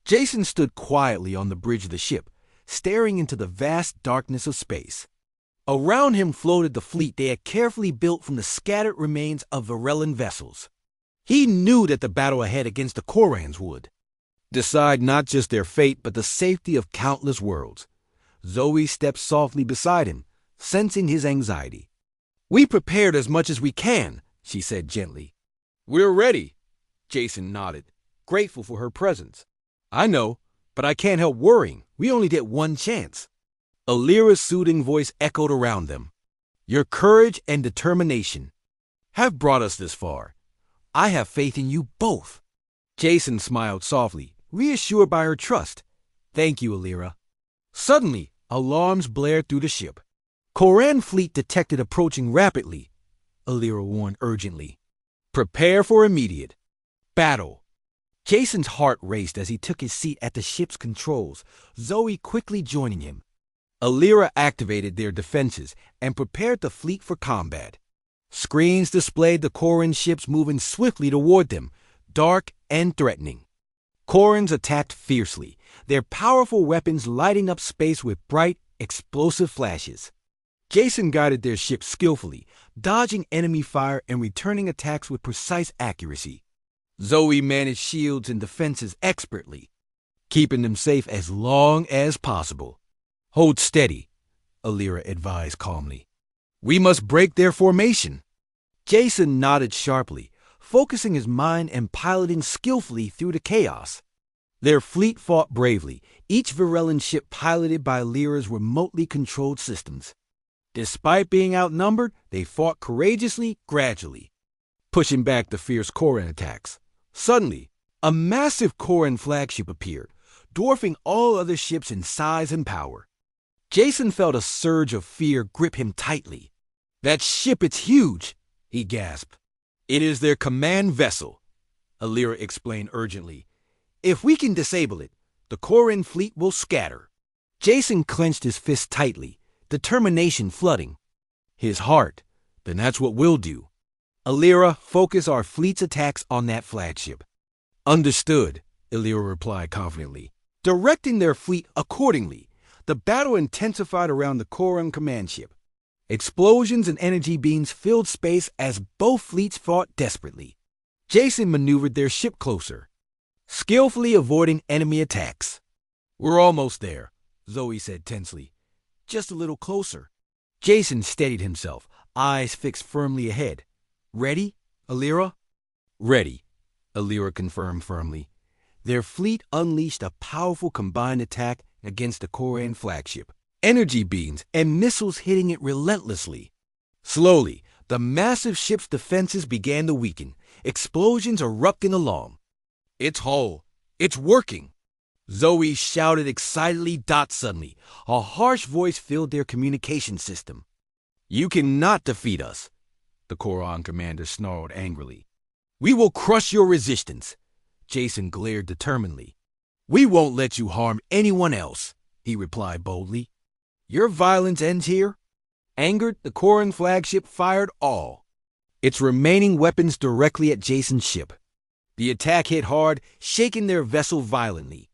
Jason stood quietly on the bridge of the ship, staring into the vast darkness of space. Around him floated the fleet they had carefully built from the scattered remains of Varellan vessels. He knew that the battle ahead against the Korans would decide not just their fate, but the safety of countless worlds. Zoe stepped softly beside him, sensing his anxiety. "We prepared as much as we can," she said gently. "We're ready," Jason nodded, grateful for her presence. "I know, but I can't help worrying. We only get one chance." Alira's soothing voice echoed around them. "Your courage and determination have brought us this far. I have faith in you both." Jason smiled softly, reassured by her trust. "Thank you, Alira." Suddenly, alarms blared through the ship. "Koran fleet detected approaching rapidly," Alira warned urgently. "Prepare for immediate battle." Jason's heart raced as he took his seat at the ship's controls, Zoe quickly joining him. Alira activated their defenses and prepared the fleet for combat. Screens displayed the Koran ships moving swiftly toward them, dark and threatening. Korans attacked fiercely, their powerful weapons lighting up space with bright, explosive flashes. Jason guided their ships skillfully, dodging enemy fire and returning attacks with precise accuracy. Zoe managed shields and defenses expertly, keeping them safe as long as possible. "Hold steady," Alira advised calmly. "We must break their formation." Jason nodded sharply, focusing his mind and piloting skillfully through the chaos. Their fleet fought bravely, each Varellan ship piloted by Alira's remotely controlled systems. Despite being outnumbered, they fought courageously, gradually, pushing back the fierce Koran attacks. Suddenly, a massive Koran flagship appeared, dwarfing all other ships in size and power. Jason felt a surge of fear grip him tightly. "That ship, it's huge," he gasped. "It is their command vessel," Alira explained urgently. "If we can disable it, the Koran fleet will scatter." Jason clenched his fist tightly, determination flooding his heart. "Then that's what we'll do. Alira, focus our fleet's attacks on that flagship." "Understood," Alira replied confidently. Directing their fleet accordingly, the battle intensified around the Koran command ship. Explosions and energy beams filled space as both fleets fought desperately. Jason maneuvered their ship closer, skillfully avoiding enemy attacks. "We're almost there," Zoe said tensely. "Just a little closer." Jason steadied himself, eyes fixed firmly ahead. "Ready, Alira?" "Ready," Alira confirmed firmly. Their fleet unleashed a powerful combined attack against the Koran flagship, energy beams and missiles hitting it relentlessly. Slowly, the massive ship's defenses began to weaken, explosions erupting along. "It's whole. It's working," Zoe shouted excitedly. Suddenly, a harsh voice filled their communication system. "You cannot defeat us," the Koran commander snarled angrily. "We will crush your resistance," Jason glared determinedly. "We won't let you harm anyone else," he replied boldly. "Your violence ends here?" Angered, the Koran flagship fired all its remaining weapons directly at Jason's ship. The attack hit hard, shaking their vessel violently.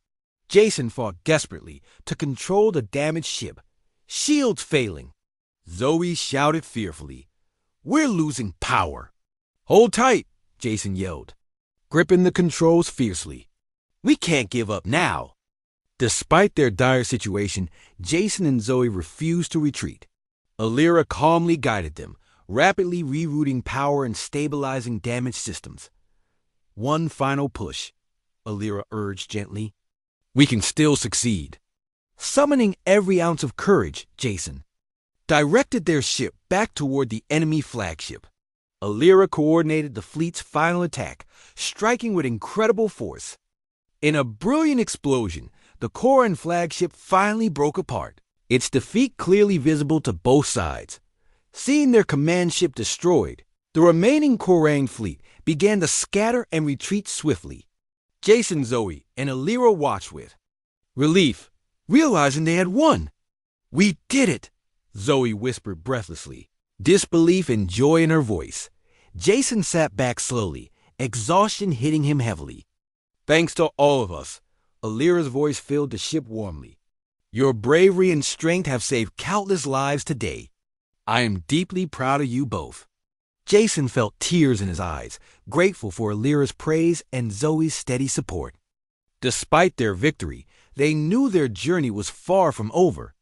Jason fought desperately to control the damaged ship, shields failing. Zoe shouted fearfully, "We're losing power." "Hold tight," Jason yelled, gripping the controls fiercely. "We can't give up now." Despite their dire situation, Jason and Zoe refused to retreat. Alira calmly guided them, rapidly rerouting power and stabilizing damaged systems. "One final push," Alira urged gently. "We can still succeed." Summoning every ounce of courage, Jason directed their ship back toward the enemy flagship. Alira coordinated the fleet's final attack, striking with incredible force. In a brilliant explosion, the Koran flagship finally broke apart, its defeat clearly visible to both sides. Seeing their command ship destroyed, the remaining Koran fleet began to scatter and retreat swiftly. Jason, Zoe, and Alira watched with relief, realizing they had won. "We did it," Zoe whispered breathlessly, disbelief and joy in her voice. Jason sat back slowly, exhaustion hitting him heavily. "Thanks to all of us," Alira's voice filled the ship warmly. "Your bravery and strength have saved countless lives today. I am deeply proud of you both." Jason felt tears in his eyes, grateful for Alira's praise and Zoe's steady support. Despite their victory, they knew their journey was far from over.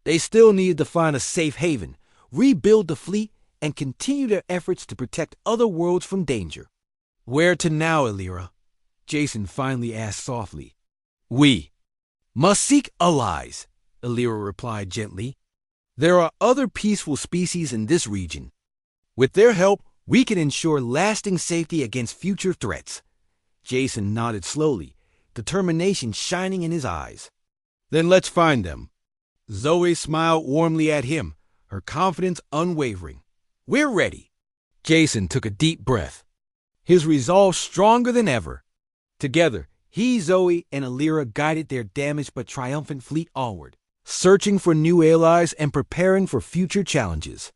They still needed to find a safe haven, rebuild the fleet, and continue their efforts to protect other worlds from danger. "Where to now, Alira?" Jason finally asked softly. "We must seek allies," Alira replied gently. "There are other peaceful species in this region. With their help, we can ensure lasting safety against future threats." Jason nodded slowly, determination shining in his eyes. "Then let's find them." Zoe smiled warmly at him, her confidence unwavering. "We're ready." Jason took a deep breath, his resolve stronger than ever. Together, he, Zoe, and Alira guided their damaged but triumphant fleet onward, searching for new allies and preparing for future challenges.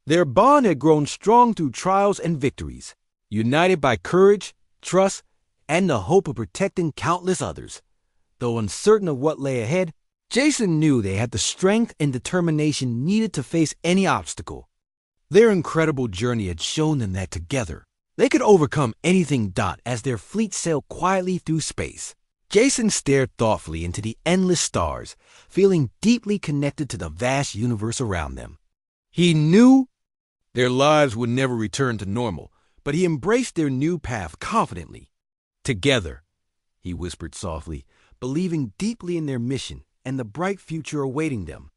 Their bond had grown strong through trials and victories, united by courage, trust, and the hope of protecting countless others. Though uncertain of what lay ahead, Jason knew they had the strength and determination needed to face any obstacle. Their incredible journey had shown them that together, they could overcome anything. As their fleet sailed quietly through space, Jason stared thoughtfully into the endless stars, feeling deeply connected to the vast universe around them. He knew their lives would never return to normal, but he embraced their new path confidently. "Together," he whispered softly, believing deeply in their mission and the bright future awaiting them.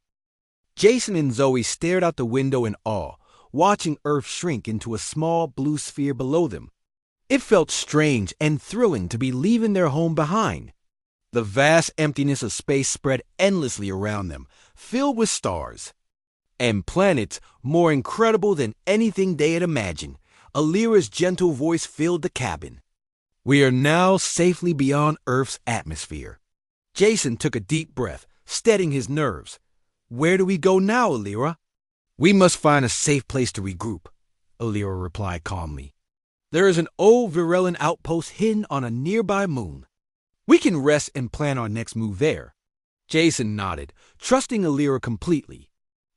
Jason and Zoe stared out the window in awe, watching Earth shrink into a small blue sphere below them. It felt strange and thrilling to be leaving their home behind. The vast emptiness of space spread endlessly around them, filled with stars and planets more incredible than anything they had imagined. Alira's gentle voice filled the cabin. "We are now safely beyond Earth's atmosphere." Jason took a deep breath, steadying his nerves. "Where do we go now, Alira?" "We must find a safe place to regroup," Alira replied calmly. "There is an old Virellan outpost hidden on a nearby moon. We can rest and plan our next move there." Jason nodded, trusting Alira completely.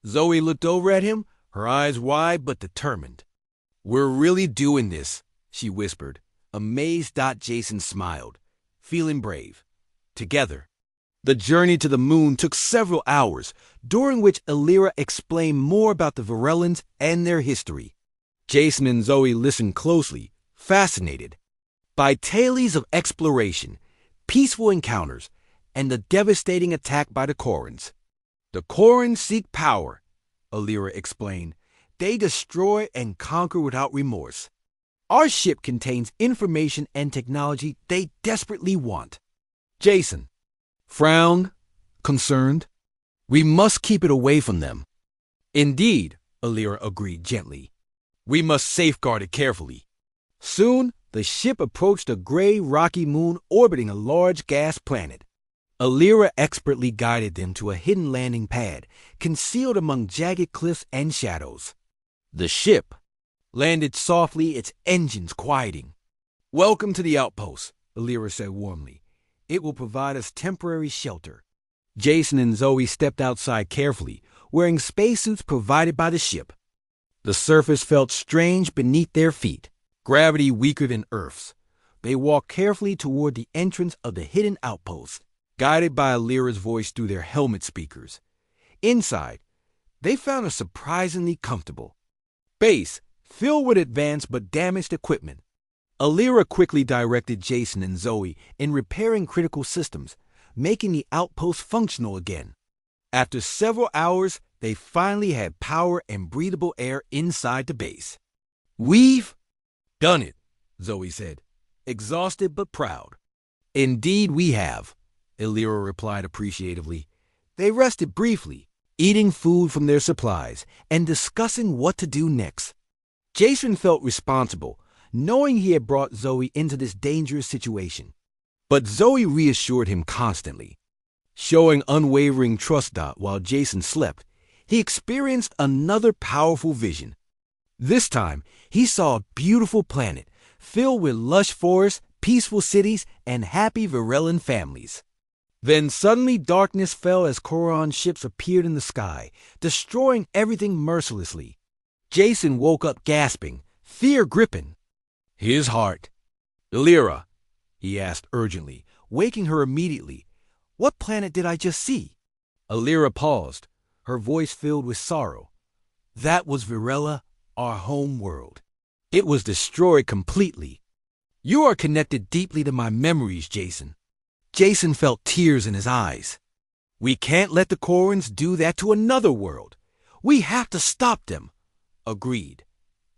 Zoe looked over at him, her eyes wide but determined. "We're really doing this," she whispered. Amazed, Jason smiled, feeling brave. Together, the journey to the moon took several hours, during which Alira explained more about the Virellans and their history. Jason and Zoe listened closely, fascinated by tales of exploration, peaceful encounters, and the devastating attack by the Korans. "The Korans seek power," Alira explained. "They destroy and conquer without remorse. Our ship contains information and technology they desperately want." Jason frowned, concerned. "We must keep it away from them." "Indeed," Alira agreed gently. "We must safeguard it carefully." Soon, the ship approached a gray, rocky moon orbiting a large gas planet. Alira expertly guided them to a hidden landing pad, concealed among jagged cliffs and shadows. The ship landed softly, its engines quieting. "Welcome to the outpost," Alira said warmly. "It will provide us temporary shelter." Jason and Zoe stepped outside carefully, wearing spacesuits provided by the ship. The surface felt strange beneath their feet, gravity weaker than Earth's. They walked carefully toward the entrance of the hidden outpost, guided by Alira's voice through their helmet speakers. Inside, they found it surprisingly comfortable. Base filled with advanced but damaged equipment. Alira quickly directed Jason and Zoe in repairing critical systems, making the outpost functional again. After several hours, they finally had power and breathable air inside the base. "We've done it," Zoe said, exhausted but proud. "Indeed we have," Alira replied appreciatively. They rested briefly, eating food from their supplies and discussing what to do next. Jason felt responsible, knowing he had brought Zoe into this dangerous situation. But Zoe reassured him constantly. Showing unwavering trust. While Jason slept, he experienced another powerful vision. This time, he saw a beautiful planet filled with lush forests peaceful cities, and happy Varellan families. Then suddenly darkness fell as Koron's ships appeared in the sky, destroying everything mercilessly. Jason woke up gasping, fear gripping his heart. "Illyra," he asked urgently, waking her immediately, "what planet did I just see?" Illyra paused, her voice filled with sorrow. "That was Virella, our home world. It was destroyed completely. You are connected deeply to my memories, Jason." Jason felt tears in his eyes. "We can't let the Korans do that to another world. We have to stop them." "Agreed,"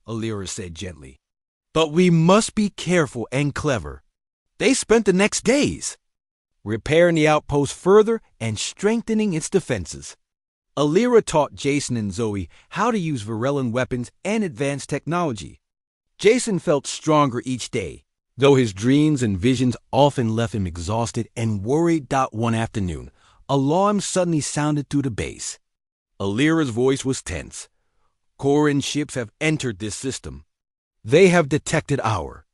Illyra said gently. "But we must be careful and clever." They spent the next days repairing the outpost further and strengthening its defenses. Illyra taught Jason and Zoe how to use Varellan weapons and advanced technology. Jason felt stronger each day, though his dreams and visions often left him exhausted and worried. One afternoon, alarms suddenly sounded through the base. Illyra's voice was tense. "Koran ships have entered this system. They have detected our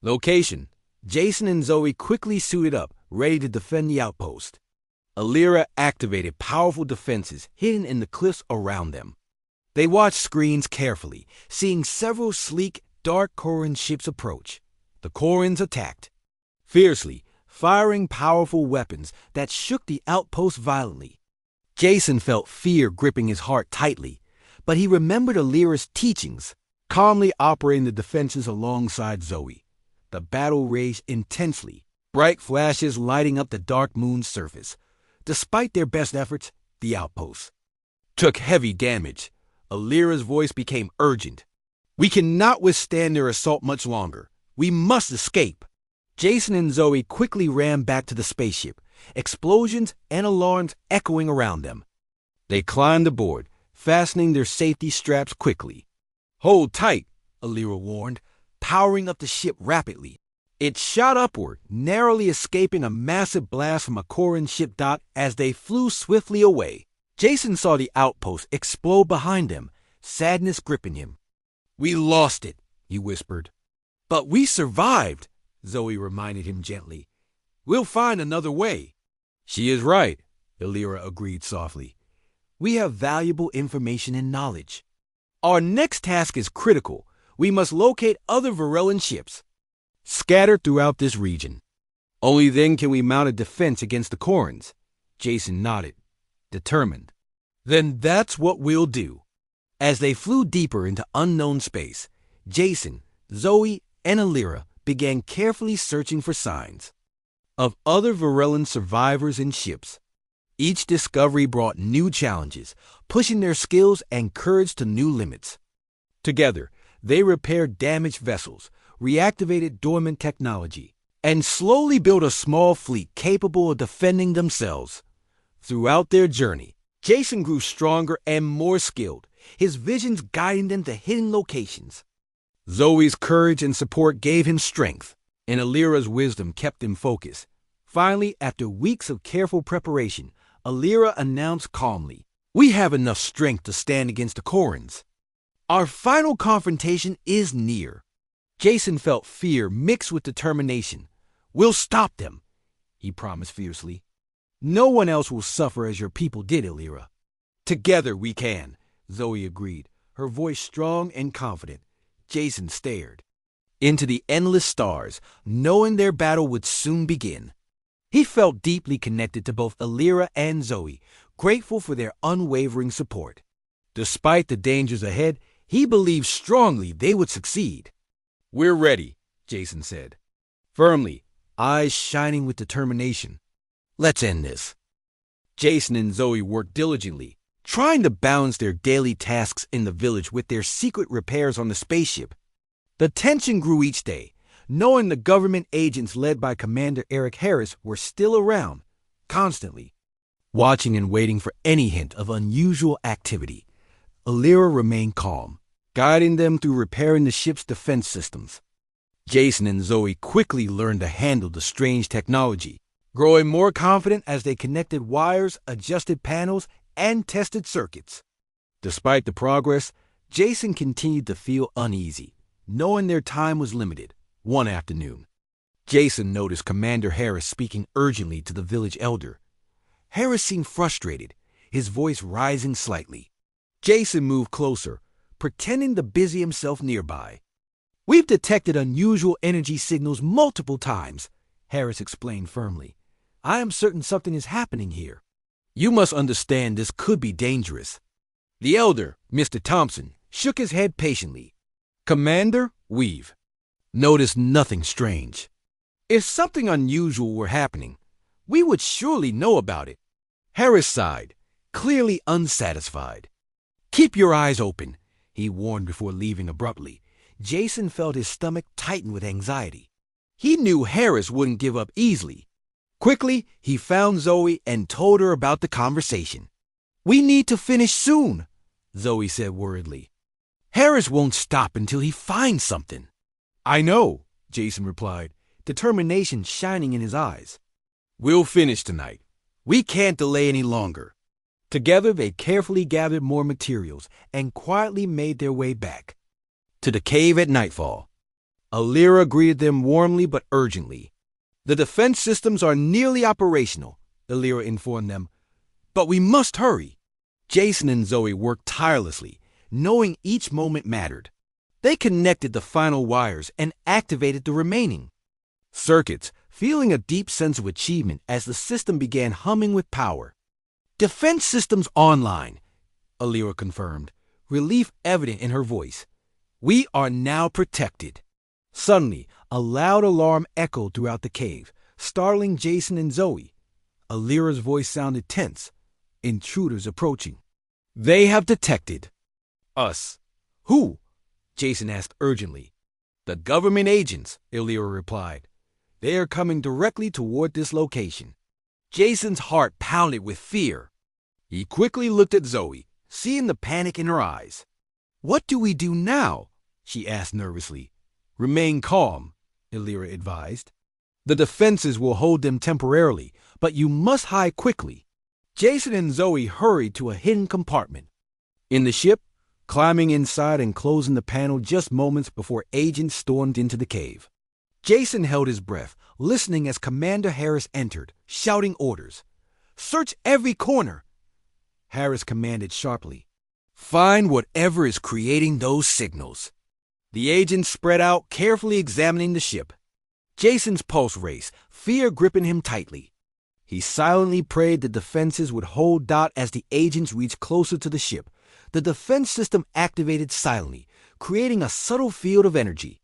location." Jason and Zoe quickly suited up, ready to defend the outpost. Illyra activated powerful defenses hidden in the cliffs around them. They watched screens carefully, seeing several sleek, dark Koran ships approach. The Korans attacked fiercely, firing powerful weapons that shook the outpost violently. Jason felt fear gripping his heart tightly, but he remembered Illyra's teachings, calmly operating the defenses alongside Zoe. The battle raged intensely, bright flashes lighting up the dark moon's surface. Despite their best efforts, the outpost took heavy damage. Illyra's voice became urgent. "We cannot withstand their assault much longer. We must escape." Jason and Zoe quickly ran back to the spaceship, explosions and alarms echoing around them. They climbed aboard, fastening their safety straps quickly. "Hold tight," Illyra warned, powering up the ship rapidly. It shot upward, narrowly escaping a massive blast from a Koran ship. As they flew swiftly away, Jason saw the outpost explode behind them, sadness gripping him. "We lost it," he whispered. "But we survived," Zoe reminded him gently. "We'll find another way." "She is right," Illyra agreed softly. "We have valuable information and knowledge. Our next task is critical. We must locate other Varellan ships scattered throughout this region. Only then can we mount a defense against the Korans." Jason nodded, determined. "Then that's what we'll do." As they flew deeper into unknown space, Jason, Zoe, and Illyra began carefully searching for signs of other Varellan survivors and ships. Each discovery brought new challenges, pushing their skills and courage to new limits. Together, they repaired damaged vessels, reactivated dormant technology, and slowly built a small fleet capable of defending themselves. Throughout their journey, Jason grew stronger and more skilled, his visions guiding them to hidden locations. Zoe's courage and support gave him strength, and Illyra's wisdom kept him focused. Finally, after weeks of careful preparation, Illyra announced calmly, "We have enough strength to stand against the Korans. Our final confrontation is near." Jason felt fear mixed with determination. "We'll stop them," he promised fiercely. "No one else will suffer as your people did, Illyra." "Together we can," Zoe agreed, her voice strong and confident. Jason stared into the endless stars, knowing their battle would soon begin. He felt deeply connected to both Illyra and Zoe, grateful for their unwavering support. Despite the dangers ahead, he believed strongly they would succeed. "We're ready," Jason said, firmly, eyes shining with determination. "Let's end this." Jason and Zoe worked diligently, trying to balance their daily tasks in the village with their secret repairs on the spaceship. The tension grew each day, knowing the government agents led by Commander Eric Harris were still around, constantly watching and waiting for any hint of unusual activity. Illyra remained calm, guiding them through repairing the ship's defense systems. Jason and Zoe quickly learned to handle the strange technology, growing more confident as they connected wires, adjusted panels, and tested circuits. Despite the progress, Jason continued to feel uneasy, knowing their time was limited. One afternoon, Jason noticed Commander Harris speaking urgently to the village elder. Harris seemed frustrated, his voice rising slightly. Jason moved closer, pretending to busy himself nearby. "We've detected unusual energy signals multiple times," Harris explained firmly. "I am certain something is happening here. You must understand this could be dangerous." The elder, Mr. Thompson, shook his head patiently. "Commander, we've noticed nothing strange. If something unusual were happening, we would surely know about it." Harris sighed, clearly unsatisfied. "Keep your eyes open," he warned before leaving abruptly. Jason felt his stomach tighten with anxiety. He knew Harris wouldn't give up easily. Quickly, he found Zoe and told her about the conversation. "We need to finish soon," Zoe said worriedly. "Harris won't stop until he finds something." "I know," Jason replied, determination shining in his eyes. "We'll finish tonight. We can't delay any longer." Together, they carefully gathered more materials and quietly made their way back to the cave at nightfall. Alira greeted them warmly but urgently. "The defense systems are nearly operational," Alira informed them, "but we must hurry." Jason and Zoe worked tirelessly, knowing each moment mattered. They connected the final wires and activated the remaining circuits, feeling a deep sense of achievement as the system began humming with power. "Defense systems online," Alira confirmed, relief evident in her voice. "We are now protected." Suddenly, a loud alarm echoed throughout the cave, startling Jason and Zoe. Alira's voice sounded tense. Intruders approaching. "They have detected us." "Who?" Jason asked urgently. "The government agents," Alira replied. "They are coming directly toward this location." Jason's heart pounded with fear. He quickly looked at Zoe, seeing the panic in her eyes. "What do we do now?" she asked nervously. "Remain calm," Alira advised. "The defenses will hold them temporarily, but you must hide quickly." Jason and Zoe hurried to a hidden compartment in the ship, climbing inside and closing the panel just moments before agents stormed into the cave. Jason held his breath, listening as Commander Harris entered, shouting orders. "Search every corner," Harris commanded sharply. "Find whatever is creating those signals." The agents spread out, carefully examining the ship. Jason's pulse raced, fear gripping him tightly. He silently prayed the defenses would hold Dot as the agents reached closer to the ship. The defense system activated silently, creating a subtle field of energy.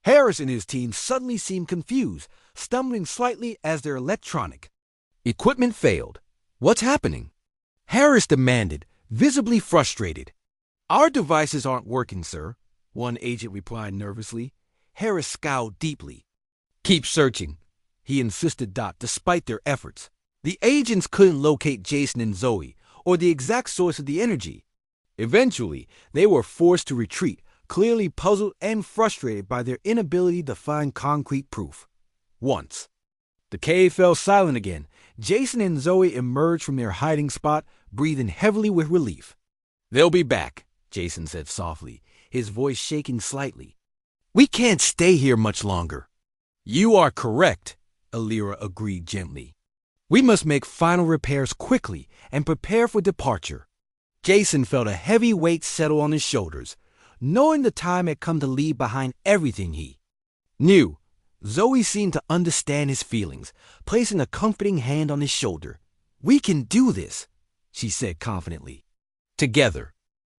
Harris and his team suddenly seemed confused, stumbling slightly as their electronic equipment failed. "What's happening?" Harris demanded, visibly frustrated. "Our devices aren't working, sir," one agent replied nervously. Harris scowled deeply. "Keep searching," he insisted despite their efforts. The agents couldn't locate Jason and Zoe, or the exact source of the energy. Eventually, they were forced to retreat, clearly puzzled and frustrated by their inability to find concrete proof. Once the cave fell silent again, Jason and Zoe emerged from their hiding spot, breathing heavily with relief. "They'll be back," Jason said softly, his voice shaking slightly. "We can't stay here much longer." "You are correct," Alira agreed gently. "We must make final repairs quickly and prepare for departure." Jason felt a heavy weight settle on his shoulders, knowing the time had come to leave behind everything he knew. Zoe seemed to understand his feelings, placing a comforting hand on his shoulder. "We can do this," she said confidently. "Together."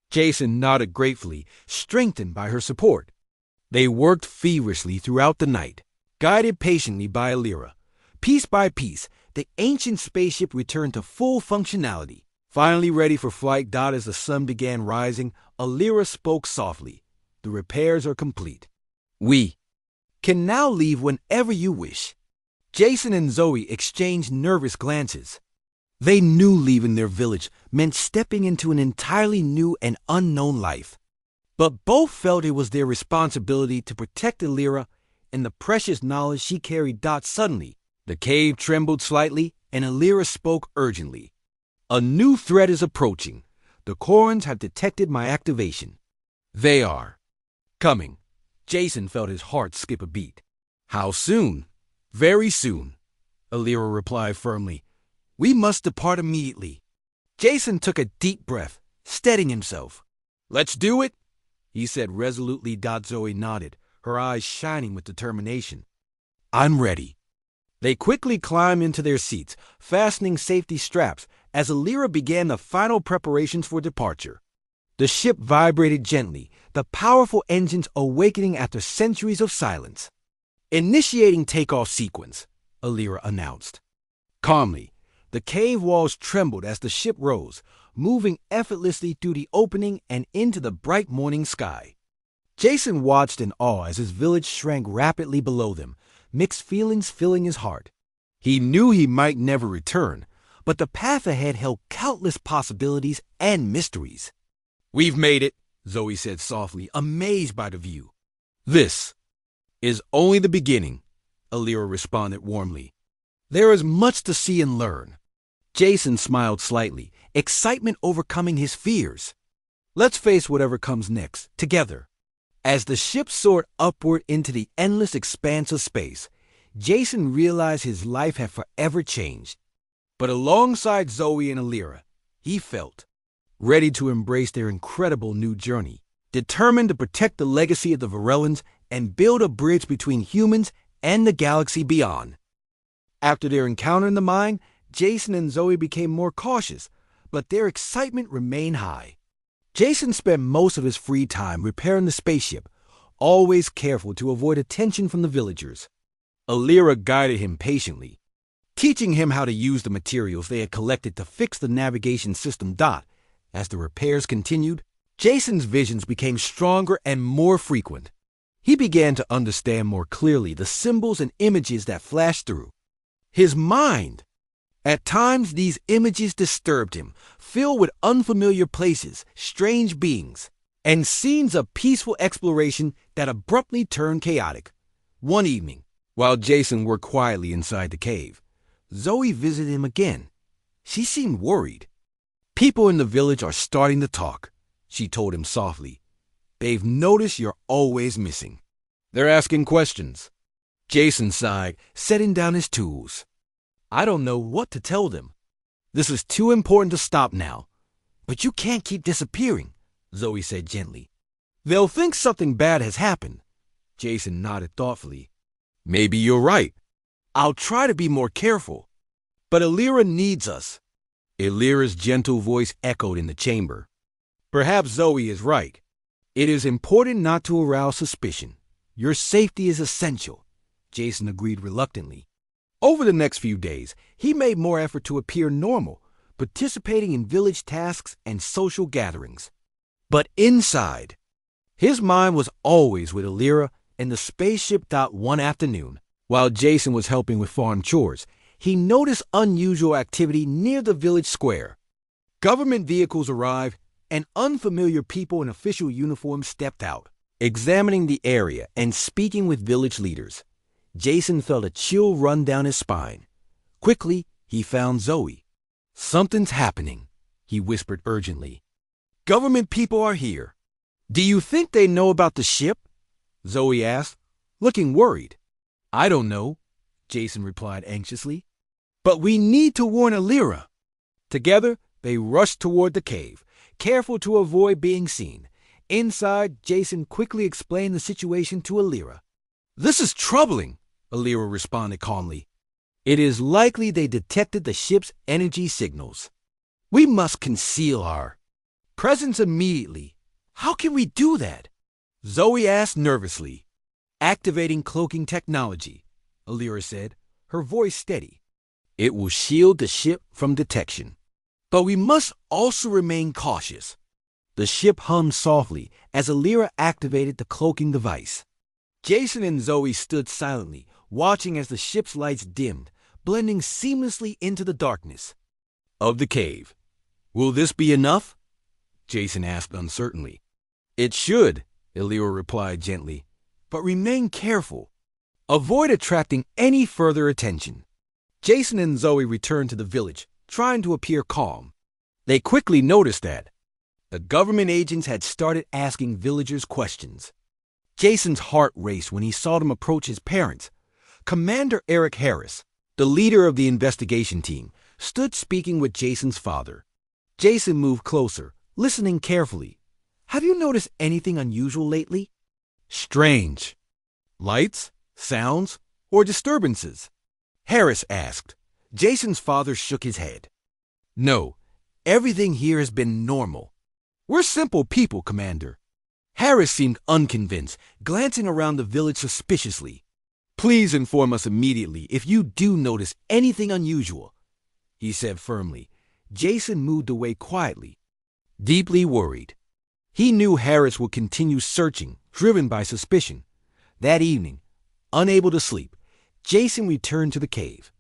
Jason nodded gratefully, strengthened by her support. They worked feverishly throughout the night, guided patiently by Alira. Piece by piece, the ancient spaceship returned to full functionality. Finally ready for flight, as the sun began rising, Alira spoke softly. "The repairs are complete. We can now leave whenever you wish." Jason and Zoe exchanged nervous glances. They knew leaving their village meant stepping into an entirely new and unknown life. But both felt it was their responsibility to protect Alira and the precious knowledge she carried. Suddenly, the cave trembled slightly, and Alira spoke urgently. "A new threat is approaching. The Corans have detected my activation. They are coming." Jason felt his heart skip a beat. "How soon?" Very soon, Alira replied firmly. We must depart immediately. Jason took a deep breath, steadying himself. Let's do it, he said resolutely. Zoe nodded, her eyes shining with determination. I'm ready. They quickly climbed into their seats, fastening safety straps as Alira began the final preparations for departure. The ship vibrated gently, the powerful engines awakening after centuries of silence. Initiating takeoff sequence, Alira announced. Calmly, the cave walls trembled as the ship rose, moving effortlessly through the opening and into the bright morning sky. Jason watched in awe as his village shrank rapidly below them, mixed feelings filling his heart. He knew he might never return, but the path ahead held countless possibilities and mysteries. We've made it, Zoe said softly, amazed by the view. This is only the beginning, Alira responded warmly. There is much to see and learn. Jason smiled slightly, excitement overcoming his fears. Let's face whatever comes next, together. As the ship soared upward into the endless expanse of space, Jason realized his life had forever changed. But alongside Zoe and Alira, he felt ready to embrace their incredible new journey, determined to protect the legacy of the Varellans and build a bridge between humans and the galaxy beyond. After their encounter in the mine, Jason and Zoe became more cautious, but their excitement remained high. Jason spent most of his free time repairing the spaceship, always careful to avoid attention from the villagers. Alira guided him patiently, teaching him how to use the materials they had collected to fix the navigation system. As the repairs continued, Jason's visions became stronger and more frequent. He began to understand more clearly the symbols and images that flashed through his mind. At times, these images disturbed him, filled with unfamiliar places, strange beings, and scenes of peaceful exploration that abruptly turned chaotic. One evening, while Jason worked quietly inside the cave, Zoe visited him again. She seemed worried. People in the village are starting to talk, she told him softly. They've noticed you're always missing. They're asking questions. Jason sighed, setting down his tools. I don't know what to tell them. This is too important to stop now. But you can't keep disappearing, Zoe said gently. They'll think something bad has happened. Jason nodded thoughtfully. Maybe you're right. I'll try to be more careful. But Alira needs us. Alira's gentle voice echoed in the chamber. Perhaps Zoe is right. It is important not to arouse suspicion. Your safety is essential, Jason agreed reluctantly. Over the next few days, he made more effort to appear normal, participating in village tasks and social gatherings. But inside, his mind was always with Alira and the spaceship. One afternoon, while Jason was helping with farm chores, he noticed unusual activity near the village square. Government vehicles arrived, and unfamiliar people in official uniforms stepped out, examining the area and speaking with village leaders. Jason felt a chill run down his spine. Quickly, he found Zoe. Something's happening, he whispered urgently. Government people are here. Do you think they know about the ship? Zoe asked, looking worried. I don't know, Jason replied anxiously. But we need to warn Alira. Together, they rushed toward the cave, careful to avoid being seen. Inside, Jason quickly explained the situation to Alira. This is troubling, Alira responded calmly. It is likely they detected the ship's energy signals. We must conceal our presence immediately. How can we do that? Zoe asked nervously. Activating cloaking technology, Alira said, her voice steady. It will shield the ship from detection. But we must also remain cautious. The ship hummed softly as Alira activated the cloaking device. Jason and Zoe stood silently, watching as the ship's lights dimmed, blending seamlessly into the darkness of the cave. Will this be enough? Jason asked uncertainly. It should, Alira replied gently, but remain careful. Avoid attracting any further attention. Jason and Zoe returned to the village, trying to appear calm. They quickly noticed that the government agents had started asking villagers questions. Jason's heart raced when he saw them approach his parents, Commander Eric Harris, the leader of the investigation team, stood speaking with Jason's father. Jason moved closer, listening carefully. "Have you noticed anything unusual lately?" "Strange. Lights, sounds, or disturbances?" Harris asked. Jason's father shook his head. "No, everything here has been normal. We're simple people, Commander." Harris seemed unconvinced, glancing around the village suspiciously. "Please inform us immediately if you do notice anything unusual," he said firmly. Jason moved away quietly, deeply worried. He knew Harris would continue searching, driven by suspicion. That evening, unable to sleep, Jason returned to the cave.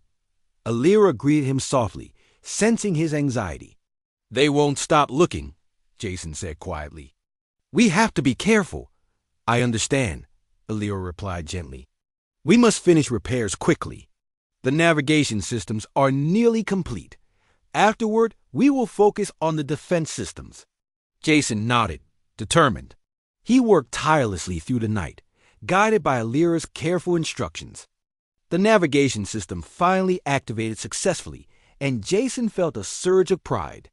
Alira greeted him softly, sensing his anxiety. "They won't stop looking," Jason said quietly. "We have to be careful." "I understand," Alira replied gently. "We must finish repairs quickly. The navigation systems are nearly complete. Afterward, we will focus on the defense systems." Jason nodded, determined. He worked tirelessly through the night, guided by Alira's careful instructions. The navigation system finally activated successfully, and Jason felt a surge of pride.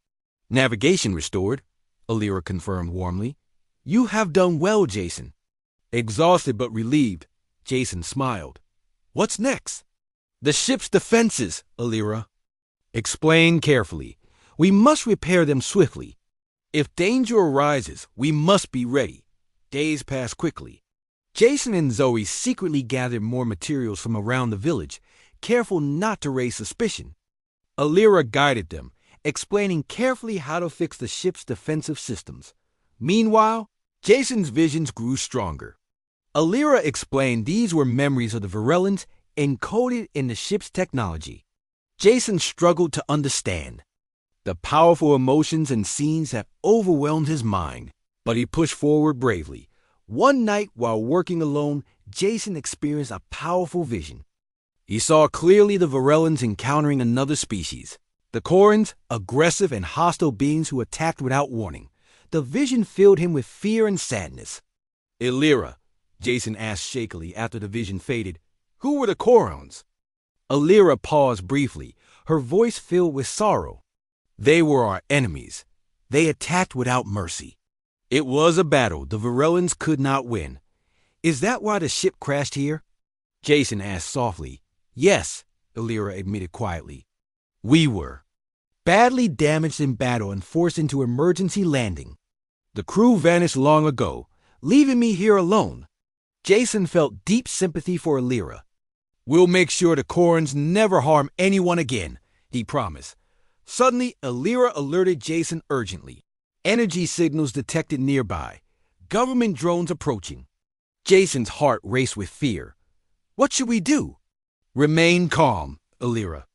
"Navigation restored," Alira confirmed warmly. "You have done well, Jason." Exhausted but relieved, Jason smiled. "What's next?" "The ship's defenses," Alira explained carefully. "We must repair them swiftly. If danger arises, we must be ready." Days passed quickly. Jason and Zoe secretly gathered more materials from around the village, careful not to raise suspicion. Alira guided them, explaining carefully how to fix the ship's defensive systems. Meanwhile, Jason's visions grew stronger. Alira explained these were memories of the Varellans encoded in the ship's technology. Jason struggled to understand. The powerful emotions and scenes had overwhelmed his mind, but he pushed forward bravely. One night, while working alone, Jason experienced a powerful vision. He saw clearly the Varellans encountering another species. The Korans, aggressive and hostile beings who attacked without warning. The vision filled him with fear and sadness. "Alira," Jason asked shakily after the vision faded, "who were the Korans?" Alira paused briefly, her voice filled with sorrow. "They were our enemies. They attacked without mercy. It was a battle the Varellans could not win." "Is that why the ship crashed here?" Jason asked softly. "Yes," Alira admitted quietly. "We were badly damaged in battle and forced into emergency landing. The crew vanished long ago, leaving me here alone." Jason felt deep sympathy for Alira. "We'll make sure the Korans never harm anyone again," he promised. Suddenly, Alira alerted Jason urgently. Energy signals detected nearby. Government drones approaching. Jason's heart raced with fear. "What should we do?" "Remain calm," Alira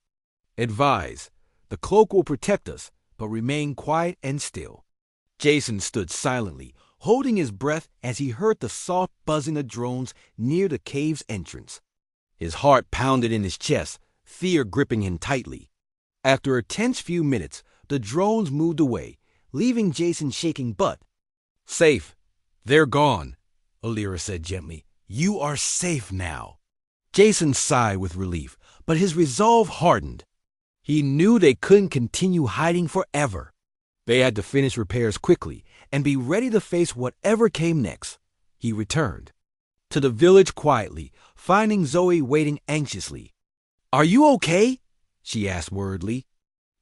advised. "The cloak will protect us, but remain quiet and still." Jason stood silently, holding his breath as he heard the soft buzzing of drones near the cave's entrance. His heart pounded in his chest, fear gripping him tightly. After a tense few minutes, the drones moved away, leaving Jason shaking but safe. "They're gone," Alira said gently. "You are safe now." Jason sighed with relief, but his resolve hardened. He knew they couldn't continue hiding forever. They had to finish repairs quickly and be ready to face whatever came next. He returned to the village quietly, finding Zoe waiting anxiously. "Are you okay?" she asked worriedly.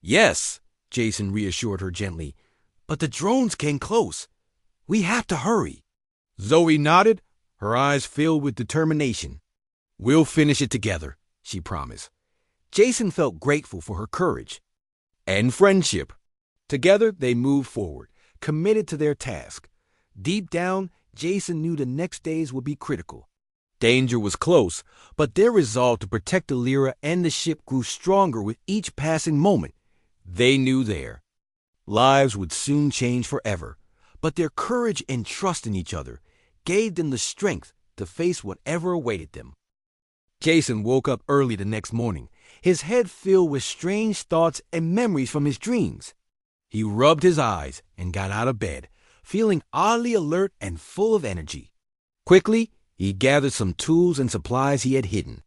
"Yes," Jason reassured her gently. "But the drones came close. We have to hurry." Zoe nodded, her eyes filled with determination. "We'll finish it together," she promised. Jason felt grateful for her courage and friendship. Together, they moved forward, committed to their task. Deep down, Jason knew the next days would be critical. Danger was close, but their resolve to protect Alira and the ship grew stronger with each passing moment. They knew their lives would soon change forever, but their courage and trust in each other gave them the strength to face whatever awaited them. Jason woke up early the next morning, his head filled with strange thoughts and memories from his dreams. He rubbed his eyes and got out of bed, feeling oddly alert and full of energy. Quickly, he gathered some tools and supplies he had hidden.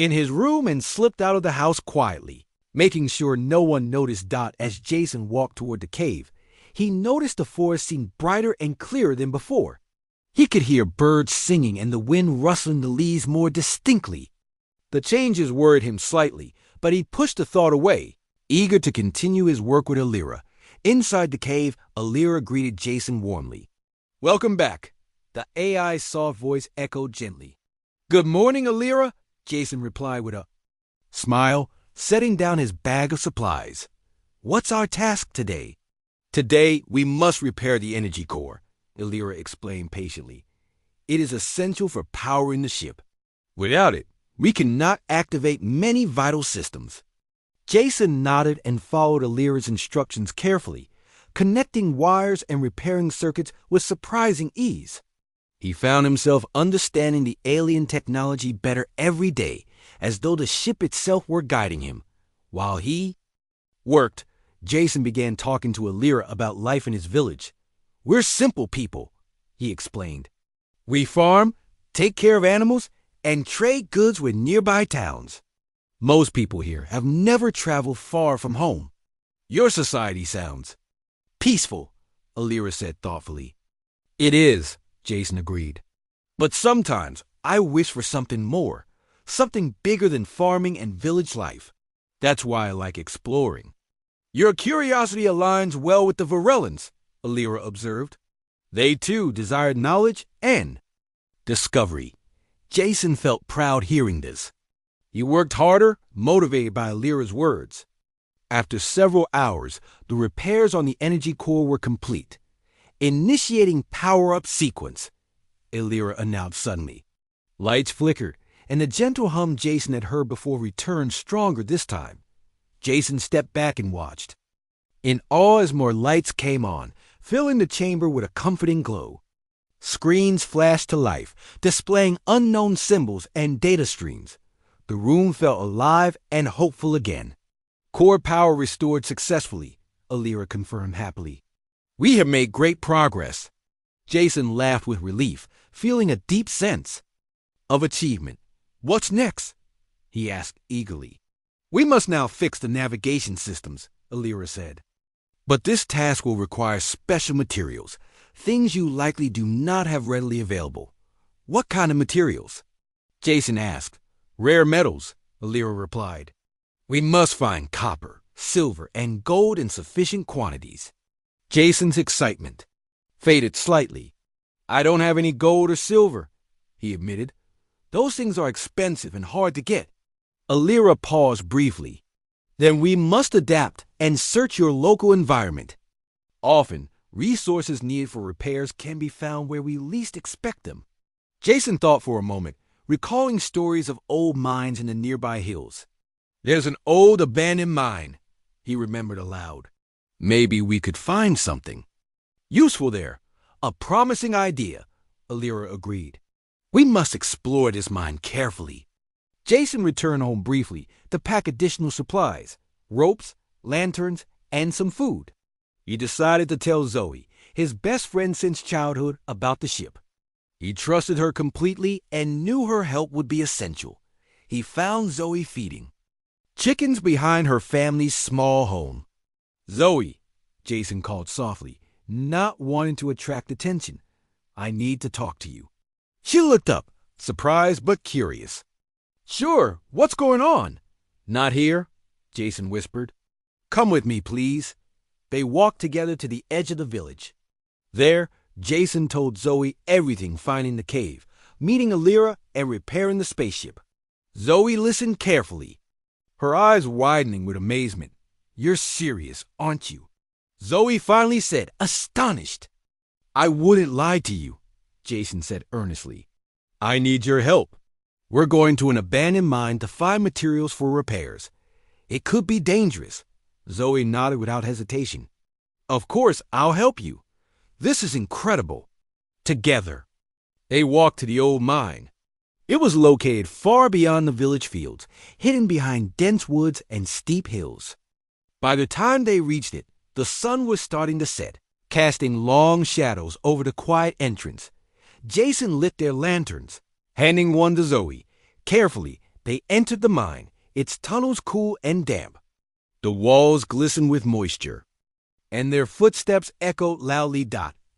in his room and slipped out of the house quietly, making sure no one noticed Dot as Jason walked toward the cave. He noticed the forest seemed brighter and clearer than before. He could hear birds singing and the wind rustling the leaves more distinctly. The changes worried him slightly, but he pushed the thought away, eager to continue his work with Alira. Inside the cave, Alira greeted Jason warmly. "Welcome back," the AI's soft voice echoed gently. "Good morning, Alira," Jason replied with a smile, setting down his bag of supplies. "What's our task today?" "Today, we must repair the energy core," Alira explained patiently. "It is essential for powering the ship. Without it, we cannot activate many vital systems." Jason nodded and followed Alira's instructions carefully, connecting wires and repairing circuits with surprising ease. He found himself understanding the alien technology better every day, as though the ship itself were guiding him. While he worked, Jason began talking to Alira about life in his village. "We're simple people," he explained. "We farm, take care of animals, and trade goods with nearby towns. Most people here have never traveled far from home. Your society sounds peaceful," Alira said thoughtfully. "It is," Jason agreed. "But sometimes I wish for something more, something bigger than farming and village life. That's why I like exploring." "Your curiosity aligns well with the Varellans," Alira observed. They too desired knowledge and discovery. Jason felt proud hearing this. He worked harder, motivated by Alira's words. After several hours, the repairs on the energy core were complete. "Initiating power-up sequence," Alira announced suddenly. Lights flickered, and the gentle hum Jason had heard before returned stronger this time. Jason stepped back and watched, in awe as more lights came on, filling the chamber with a comforting glow. Screens flashed to life, displaying unknown symbols and data streams. The room felt alive and hopeful again. "Core power restored successfully," Alira confirmed happily. "We have made great progress." Jason laughed with relief, feeling a deep sense of achievement. "What's next?" he asked eagerly. "We must now fix the navigation systems," Alira said. "But this task will require special materials, things you likely do not have readily available." "What kind of materials?" Jason asked. "Rare metals," Alira replied. "We must find copper, silver, and gold in sufficient quantities." Jason's excitement faded slightly. "I don't have any gold or silver," he admitted. "Those things are expensive and hard to get." Alira paused briefly. "Then we must adapt and search your local environment. Often, resources needed for repairs can be found where we least expect them." Jason thought for a moment, recalling stories of old mines in the nearby hills. "There's an old abandoned mine," he remembered aloud. "Maybe we could find something useful there." "A promising idea," Alira agreed. "We must explore this mine carefully." Jason returned home briefly to pack additional supplies, ropes, lanterns, and some food. He decided to tell Zoe, his best friend since childhood, about the ship. He trusted her completely and knew her help would be essential. He found Zoe feeding chickens behind her family's small home. "Zoe," Jason called softly, not wanting to attract attention. "I need to talk to you." She looked up, surprised but curious. "Sure, what's going on?" "Not here," Jason whispered. "Come with me, please." They walked together to the edge of the village. There, Jason told Zoe everything finding the cave, meeting Alira, and repairing the spaceship. Zoe listened carefully, her eyes widening with amazement. "You're serious, aren't you?" Zoe finally said, astonished. "I wouldn't lie to you," Jason said earnestly. "I need your help. We're going to an abandoned mine to find materials for repairs. It could be dangerous." Zoe nodded without hesitation. "Of course, I'll help you. This is incredible." Together, they walked to the old mine. It was located far beyond the village fields, hidden behind dense woods and steep hills. By the time they reached it, the sun was starting to set, casting long shadows over the quiet entrance. Jason lit their lanterns, handing one to Zoe. Carefully, They entered the mine, its tunnels cool and damp. The walls glistened with moisture, and their footsteps echoed loudly.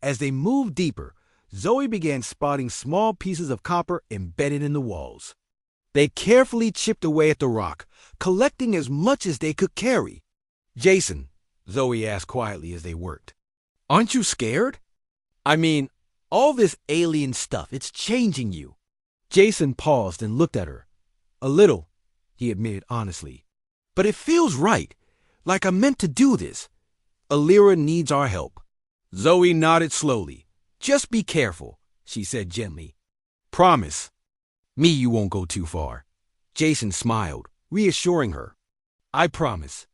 As they moved deeper, Zoe began spotting small pieces of copper embedded in the walls. They carefully chipped away at the rock, collecting as much as they could carry. "Jason," Zoe asked quietly as they worked, "aren't you scared? I mean, all this alien stuff, it's changing you." Jason paused and looked at her. "A little," he admitted honestly. "But it feels right, like I'm meant to do this. Alira needs our help." Zoe nodded slowly. "Just be careful," she said gently. "Promise me you won't go too far." Jason smiled, reassuring her. "I promise."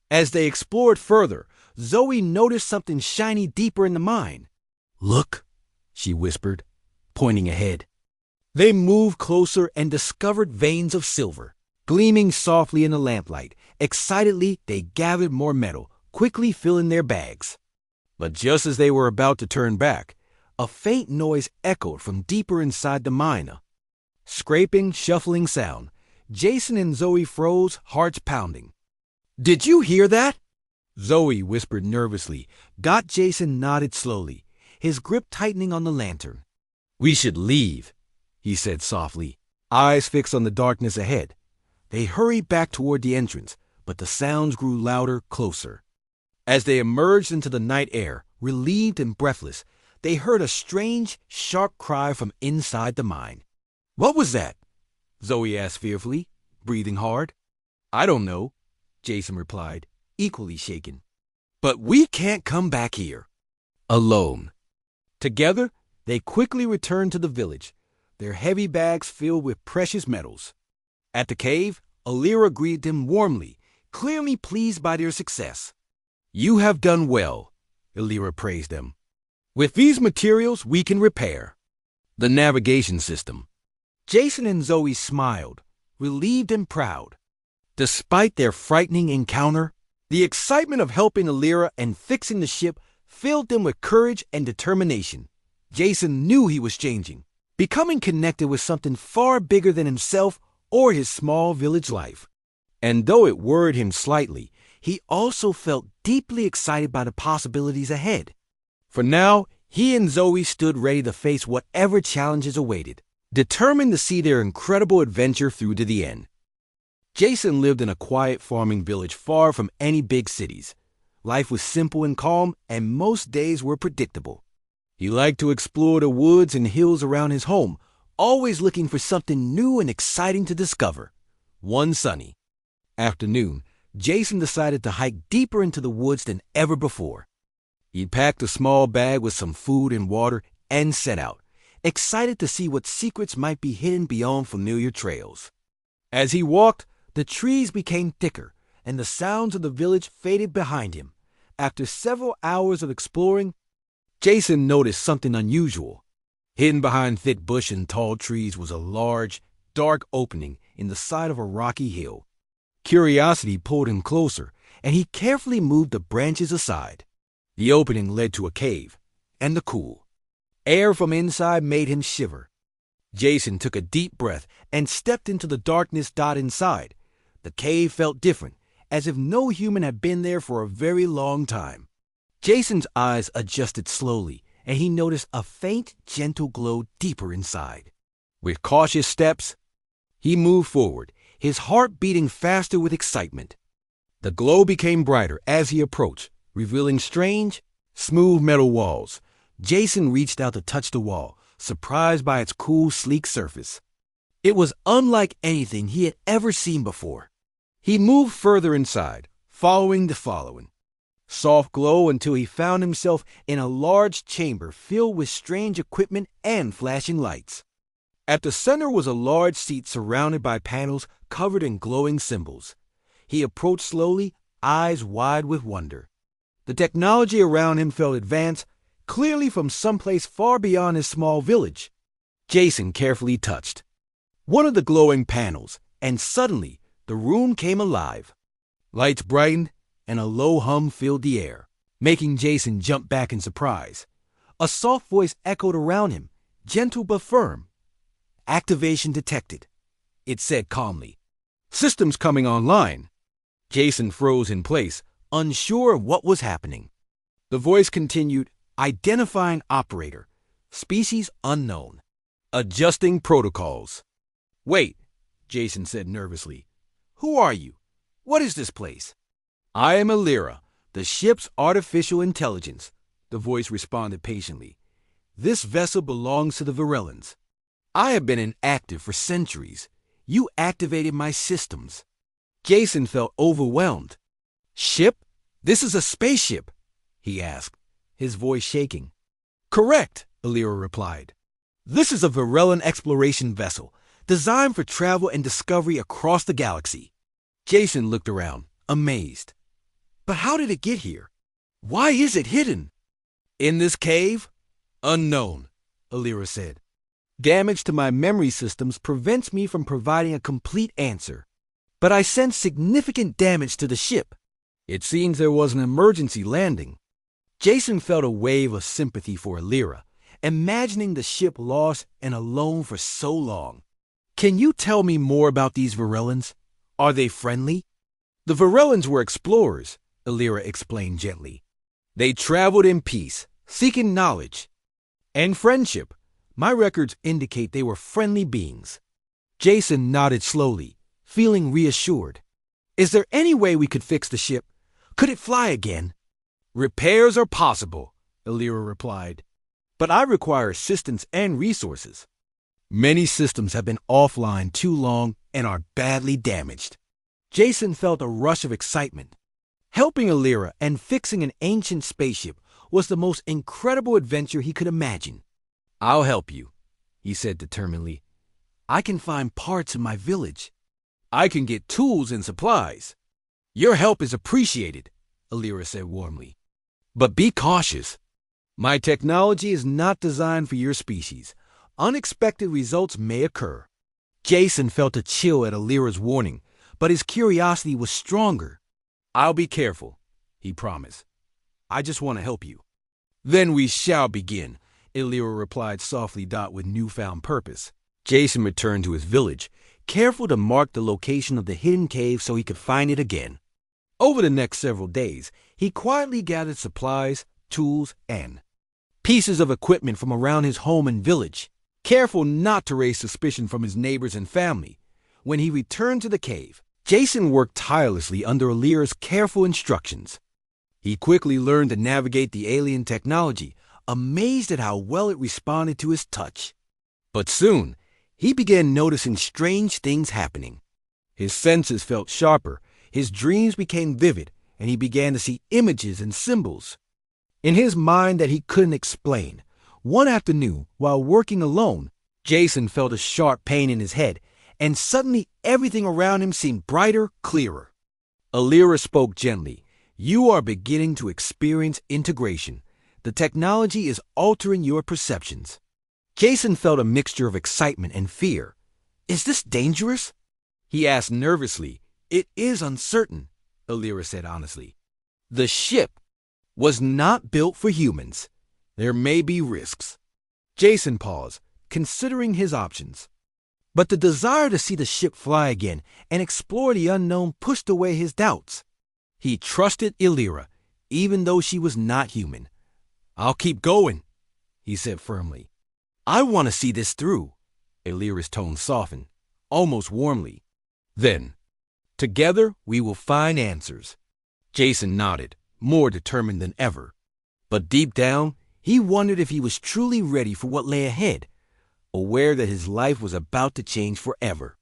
As they explored further, Zoe noticed something shiny deeper in the mine. "Look," she whispered, pointing ahead. They moved closer and discovered veins of silver, gleaming softly in the lamplight. Excitedly, they gathered more metal, quickly filling their bags. But just as they were about to turn back, a faint noise echoed from deeper inside the mine. A scraping, shuffling sound. Jason and Zoe froze, hearts pounding. "Did you hear that?" Zoe whispered nervously. Jason nodded slowly, his grip tightening on the lantern. "We should leave," he said softly, eyes fixed on the darkness ahead. They hurried back toward the entrance, but the sounds grew louder, closer. As they emerged into the night air, relieved and breathless, they heard a strange, sharp cry from inside the mine. "What was that?" Zoe asked fearfully, breathing hard. "I don't know," Jason replied, equally shaken. "But we can't come back here alone." Together, they quickly returned to the village, their heavy bags filled with precious metals. At the cave, Alira greeted them warmly, clearly pleased by their success. "You have done well," Alira praised them. "With these materials, we can repair the navigation system." Jason and Zoe smiled, relieved and proud. Despite their frightening encounter, the excitement of helping Alira and fixing the ship filled them with courage and determination. Jason knew he was changing, becoming connected with something far bigger than himself or his small village life. And though it worried him slightly, he also felt deeply excited by the possibilities ahead. For now, he and Zoe stood ready to face whatever challenges awaited, determined to see their incredible adventure through to the end. Jason lived in a quiet farming village far from any big cities. Life was simple and calm, and most days were predictable. He liked to explore the woods and hills around his home, always looking for something new and exciting to discover. One sunny afternoon, Jason decided to hike deeper into the woods than ever before. He packed a small bag with some food and water and set out, excited to see what secrets might be hidden beyond familiar trails. As he walked, the trees became thicker, and the sounds of the village faded behind him. After several hours of exploring, Jason noticed something unusual. Hidden behind thick bush and tall trees was a large, dark opening in the side of a rocky hill. Curiosity pulled him closer, and he carefully moved the branches aside. The opening led to a cave, and the cool air from inside made him shiver. Jason took a deep breath and stepped into the darkness. Inside, the cave felt different, as if no human had been there for a very long time. Jason's eyes adjusted slowly, and he noticed a faint, gentle glow deeper inside. With cautious steps, he moved forward, his heart beating faster with excitement. The glow became brighter as he approached, revealing strange, smooth metal walls. Jason reached out to touch the wall, surprised by its cool, sleek surface. It was unlike anything he had ever seen before. He moved further inside, following the soft glow until he found himself in a large chamber filled with strange equipment and flashing lights. At the center was a large seat surrounded by panels covered in glowing symbols. He approached slowly, eyes wide with wonder. The technology around him felt advanced, clearly from someplace far beyond his small village. Jason carefully touched one of the glowing panels, and suddenly the room came alive. Lights brightened, and a low hum filled the air, making Jason jump back in surprise. A soft voice echoed around him, gentle but firm. "Activation detected. it said calmly. Systems coming online. Jason froze in place, unsure of what was happening. The voice continued, identifying operator, species unknown, adjusting protocols. Wait, Jason said nervously. Who are you? What is this place? I am Alira, the ship's artificial intelligence, the voice responded patiently. This vessel belongs to the Virellans. I have been inactive for centuries. You activated my systems. Jason felt overwhelmed. Ship? This is a spaceship, he asked, his voice shaking. Correct, Alira replied. This is a Virellan exploration vessel, designed for travel and discovery across the galaxy. Jason looked around, amazed. But how did it get here? Why is it hidden? In this cave? Unknown, Alira said. Damage to my memory systems prevents me from providing a complete answer. But I sense significant damage to the ship. It seems there was an emergency landing. Jason felt a wave of sympathy for Alira, imagining the ship lost and alone for so long. Can you tell me more about these Virellans? Are they friendly? The Virellans were explorers, Alira explained gently. They traveled in peace, seeking knowledge and friendship. My records indicate they were friendly beings. Jason nodded slowly, feeling reassured. Is there any way we could fix the ship? Could it fly again? Repairs are possible, Alira replied. But I require assistance and resources. Many systems have been offline too long and are badly damaged. Jason felt a rush of excitement. Helping Alira and fixing an ancient spaceship was the most incredible adventure he could imagine. I'll help you, he said determinedly. I can find parts in my village. I can get tools and supplies. Your help is appreciated, Alira said warmly. But be cautious. My technology is not designed for your species. Unexpected results may occur. Jason felt a chill at Alira's warning, but his curiosity was stronger. I'll be careful, he promised. I just want to help you. Then we shall begin, Alira replied softly with newfound purpose. Jason returned to his village, careful to mark the location of the hidden cave so he could find it again. Over the next several days, he quietly gathered supplies, tools, and pieces of equipment from around his home and village, careful not to raise suspicion from his neighbors and family. When he returned to the cave, Jason worked tirelessly under Alira's careful instructions. He quickly learned to navigate the alien technology, amazed at how well it responded to his touch. But soon, he began noticing strange things happening. His senses felt sharper, his dreams became vivid, and he began to see images and symbols in his mind that he couldn't explain. One afternoon, while working alone, Jason felt a sharp pain in his head, and suddenly everything around him seemed brighter, clearer. Alira spoke gently. You are beginning to experience integration. The technology is altering your perceptions. Jason felt a mixture of excitement and fear. Is this dangerous? He asked nervously. It is uncertain, Alira said honestly. The ship was not built for humans. There may be risks. Jason paused, considering his options. But the desire to see the ship fly again and explore the unknown pushed away his doubts. He trusted Alira, even though she was not human. I'll keep going, he said firmly. I want to see this through. Alira's tone softened, almost warmly. Then, together we will find answers. Jason nodded, more determined than ever. But deep down, he wondered if he was truly ready for what lay ahead, aware that his life was about to change forever.